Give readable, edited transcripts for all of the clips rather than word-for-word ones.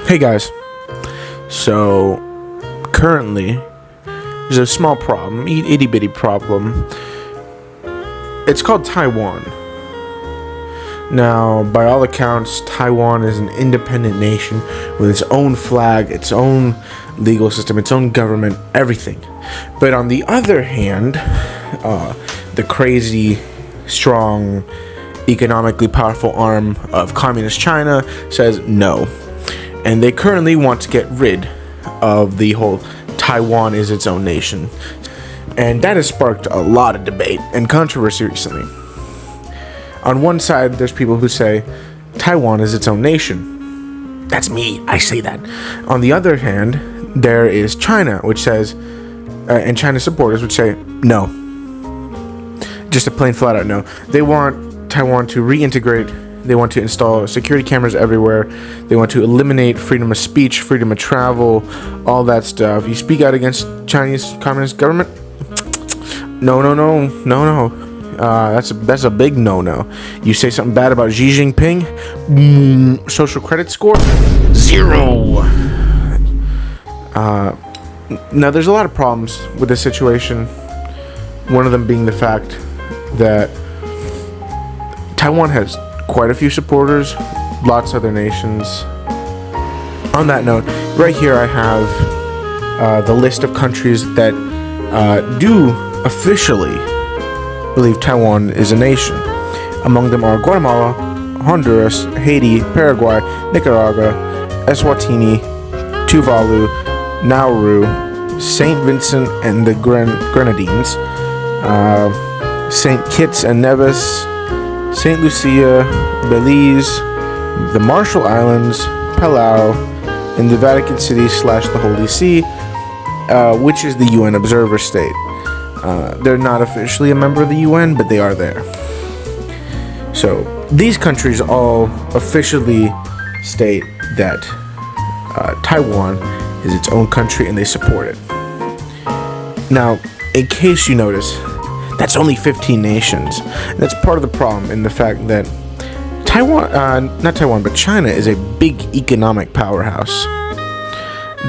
Hey guys, so currently there's a small problem, itty bitty problem. It's called Taiwan. Now, by all accounts, Taiwan is an independent nation with its own flag, its own legal system, its own government, everything. But on the other hand, the crazy, strong, economically powerful arm of communist China says no. And they currently want to get rid of the whole Taiwan is its own nation. And that has sparked a lot of debate and controversy recently. On one side, there's people who say Taiwan is its own nation. That's me, I say that. On the other hand, there is China, which says, and China's supporters which say no. Just a plain flat out no. They want Taiwan to reintegrate. They want to install security cameras everywhere. They want to eliminate freedom of speech, freedom of travel, all that stuff. You speak out against Chinese Communist government? No. That's a big no. You say something bad about Xi Jinping? Social credit score? 0. Now, there's a lot of problems with this situation. One of them being the fact that Taiwan has quite a few supporters, lots of other nations. On that note, right here I have the list of countries that do officially believe Taiwan is a nation. Among them are Guatemala, Honduras, Haiti, Paraguay, Nicaragua, Eswatini, Tuvalu, Nauru, St. Vincent and the Grenadines, St. Kitts and Nevis, St. Lucia, Belize, the Marshall Islands, Palau, and the Vatican City / the Holy See, which is the UN observer state. They're not officially a member of the UN, but they are there. So these countries all officially state that Taiwan is its own country and they support it. Now, in case you notice, that's only 15 nations. And that's part of the problem in the fact that China is a big economic powerhouse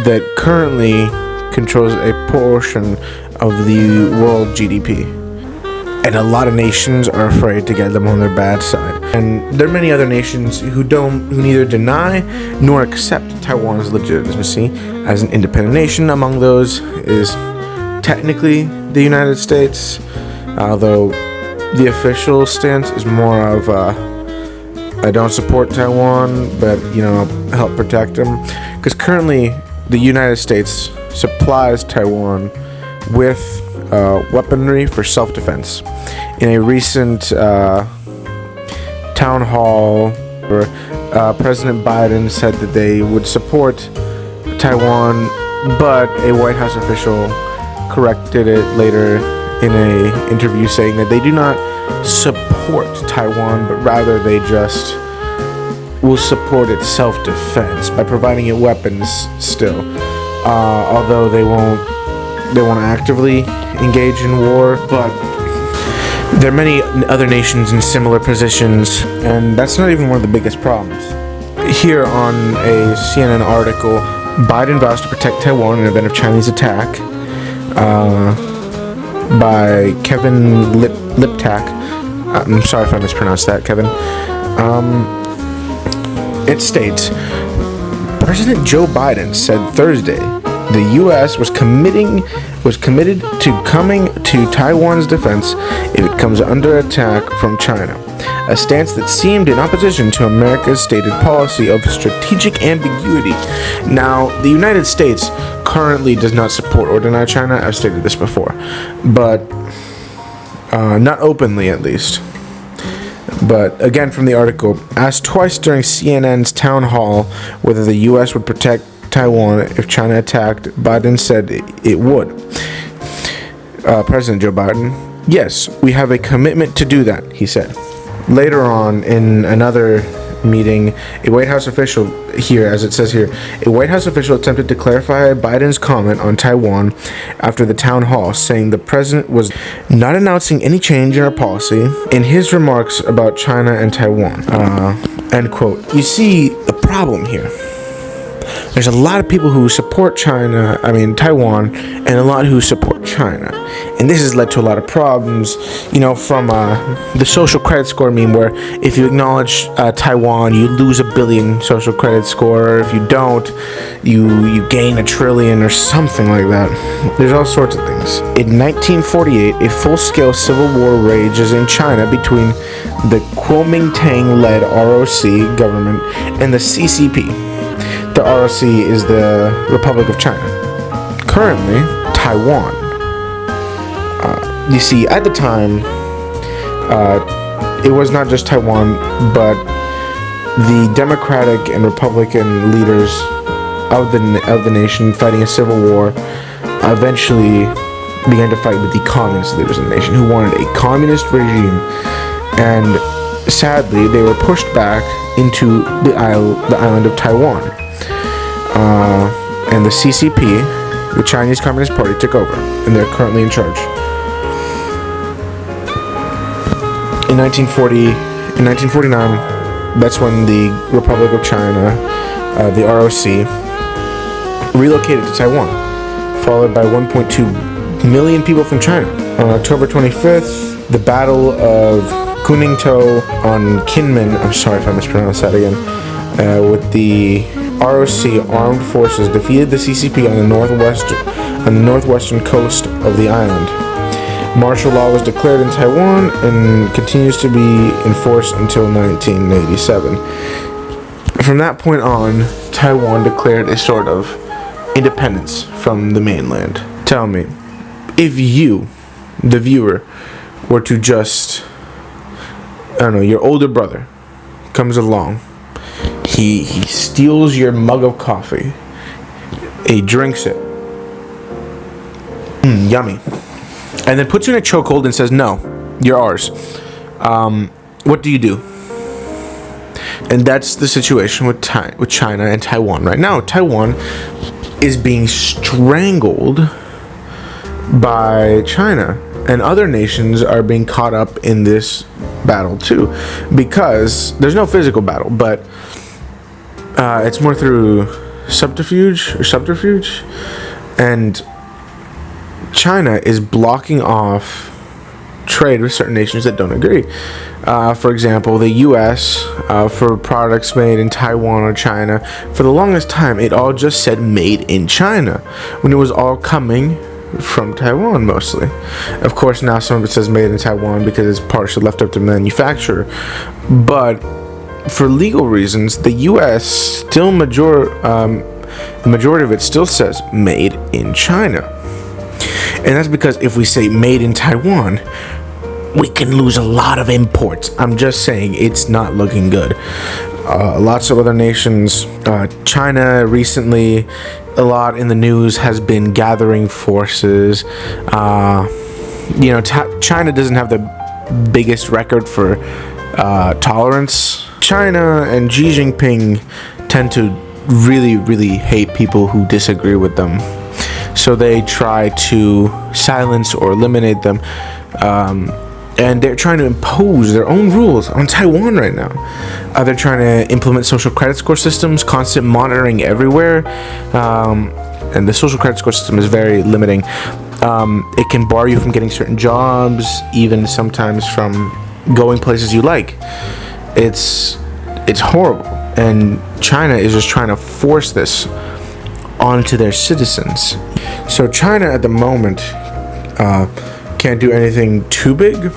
that currently controls a portion of the world GDP. And a lot of nations are afraid to get them on their bad side. And there are many other nations who neither deny nor accept Taiwan's legitimacy as an independent nation. Among those is technically the United States, although the official stance is more of I don't support Taiwan, but help protect them. Because currently the United States supplies Taiwan with weaponry for self-defense. In a recent town hall, where President Biden said that they would support Taiwan, but a White House official corrected it later in an interview saying that they do not support Taiwan, but rather they just will support its self-defense by providing it weapons still. Although they won't actively engage in war, but there are many other nations in similar positions, and that's not even one of the biggest problems. Here on a CNN article, Biden vows to protect Taiwan in the event of Chinese attack, by Kevin Liptak. I'm sorry if I mispronounced that, Kevin. It states, President Joe Biden said Thursday the U.S. was committed to coming to Taiwan's defense if it comes under attack from China, a stance that seemed in opposition to America's stated policy of strategic ambiguity. Now, the United States currently does not support or deny China. I've stated this before, but not openly at least. But again, from the article, asked twice during CNN's town hall whether the U.S. would protect Taiwan if China attacked, Biden said it would. President Joe Biden, yes, we have a commitment to do that, he said. Later on, in another meeting, a White House official here, as it says here, a White House official attempted to clarify Biden's comment on Taiwan after the town hall, saying the president was not announcing any change in our policy in his remarks about China and Taiwan. End quote. You see the problem here. there's a lot of people who support Taiwan, and a lot who support China. And this has led to a lot of problems, from the social credit score meme, where if you acknowledge Taiwan, you lose 1 billion social credit score, or if you don't, you gain 1 trillion or something like that. There's all sorts of things. In 1948, a full-scale civil war rages in China between the Kuomintang-led ROC government and the CCP. The ROC is the Republic of China. Currently, Taiwan. You see, at the time, it was not just Taiwan, but the Democratic and Republican leaders of the nation fighting a civil war eventually began to fight with the communist leaders of the nation, who wanted a communist regime. And sadly, they were pushed back into the island of Taiwan. And the CCP, the Chinese Communist Party, took over, and they're currently in charge. In 1949, that's when the Republic of China, the ROC, relocated to Taiwan, followed by 1.2 million people from China. On October 25th, the Battle of Kuningtou on Kinmen, I'm sorry if I mispronounced that again, with the ROC armed forces defeated the CCP on the northwestern coast of the island. Martial law was declared in Taiwan and continues to be enforced until 1987. From that point on, Taiwan declared a sort of independence from the mainland. Tell me, if you, the viewer, were to just, your older brother comes along, he steals your mug of coffee, he drinks it, yummy, and then puts you in a chokehold and says, no, you're ours. What do you do? And that's the situation with China and Taiwan right now. Taiwan is being strangled by China, and other nations are being caught up in this battle too, because there's no physical battle, but it's more through subterfuge, and China is blocking off trade with certain nations that don't agree. For example, the U.S. For products made in Taiwan or China, for the longest time, it all just said made in China, when it was all coming from Taiwan mostly. Of course, now some of it says made in Taiwan because it's partially left up to manufacturer. But for legal reasons, the U.S. still the majority of it still says made in China. And that's because if we say made in Taiwan, we can lose a lot of imports. I'm just saying, it's not looking good. Lots of other nations, China recently, a lot in the news has been gathering forces. China doesn't have the biggest record for tolerance. China and Xi Jinping tend to really, really hate people who disagree with them. So they try to silence or eliminate them. And they're trying to impose their own rules on Taiwan right now. They're trying to implement social credit score systems, constant monitoring everywhere. And the social credit score system is very limiting. It can bar you from getting certain jobs, even sometimes from going places you like. It's horrible. And China is just trying to force this onto their citizens. So China at the moment can't do anything too big.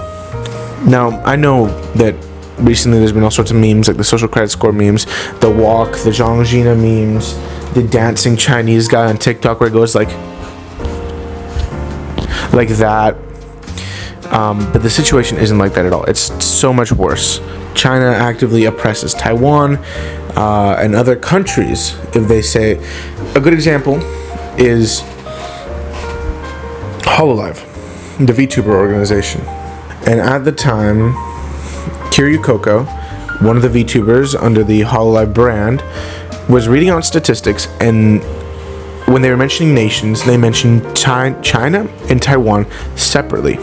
Now, I know that recently there's been all sorts of memes, like the social credit score memes, the walk, the Zhang Jina memes, the dancing Chinese guy on TikTok where it goes like that. But the situation isn't like that at all. It's so much worse. China actively oppresses Taiwan and other countries if they say. A good example is Hololive, the VTuber organization. And at the time, Kiryu Coco, one of the VTubers under the Hololive brand, was reading out statistics, and when they were mentioning nations, they mentioned China and Taiwan separately.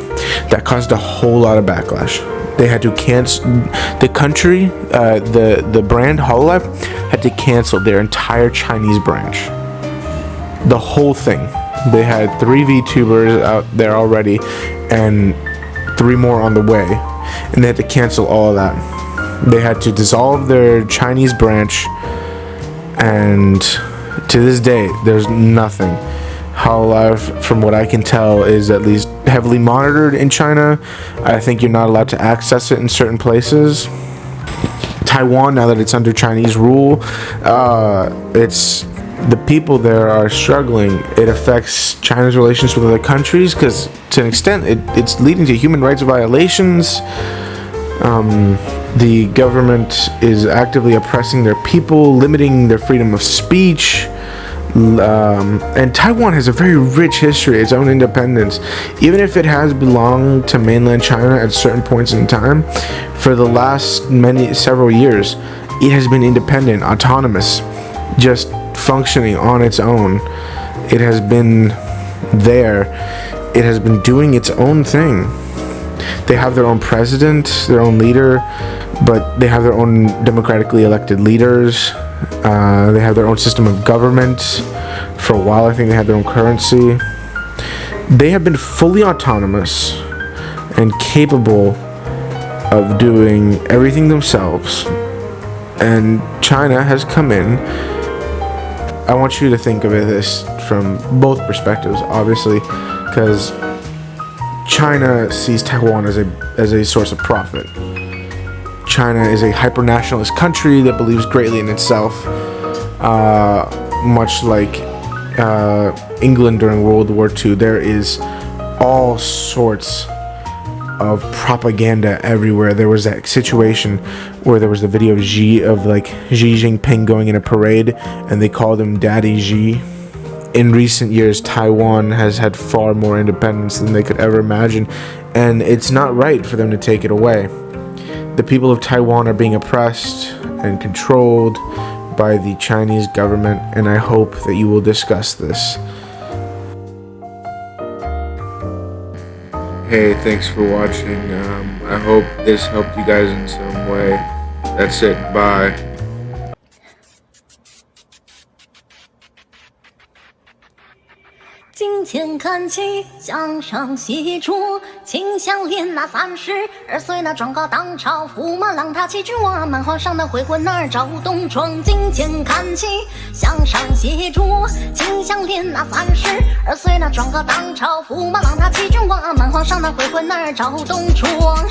That caused a whole lot of backlash. They had to cancel the country, the brand Hololive had to cancel their entire Chinese branch. The whole thing. They had 3 VTubers out there already, and 3 more on the way, and they had to cancel all of that. They had to dissolve their Chinese branch, and to this day, there's nothing. Hololive, from what I can tell, is at least heavily monitored in China. I think you're not allowed to access it in certain places. Taiwan, now that it's under Chinese rule, it's the people there are struggling. It affects China's relations with other countries because, to an extent, it's leading to human rights violations. The government is actively oppressing their people, limiting their freedom of speech. And Taiwan has a very rich history, its own independence. Even if it has belonged to mainland China at certain points in time, for the last several years, it has been independent, autonomous, just functioning on its own. It has been there. It has been doing its own thing. They have their own president, their own leader, but they have their own democratically elected leaders. They have their own system of government. For a while, I think they had their own currency. They have been fully autonomous and capable of doing everything themselves. And China has come in. I want you to think of this from both perspectives, obviously, because China sees Taiwan as a source of profit. China is a hyper-nationalist country that believes greatly in itself, much like England during World War II. There is all sorts of propaganda everywhere. There was that situation where there was the video of Xi Jinping going in a parade, and they called him Daddy Xi. In recent years, Taiwan has had far more independence than they could ever imagine, and it's not right for them to take it away. The people of Taiwan are being oppressed and controlled by the Chinese government, and I hope that you will discuss this. Hey, thanks for watching. I hope this helped you guys in some way. That's it. Bye. 金钱看齐，江上西出，秦香莲那32岁那状告当朝，驸马郎他欺君挖满皇上那回魂儿赵东窗。金钱看齐，江上西出，秦香莲那32岁那状告当朝，驸马郎他欺君挖满皇上那回魂儿赵东窗。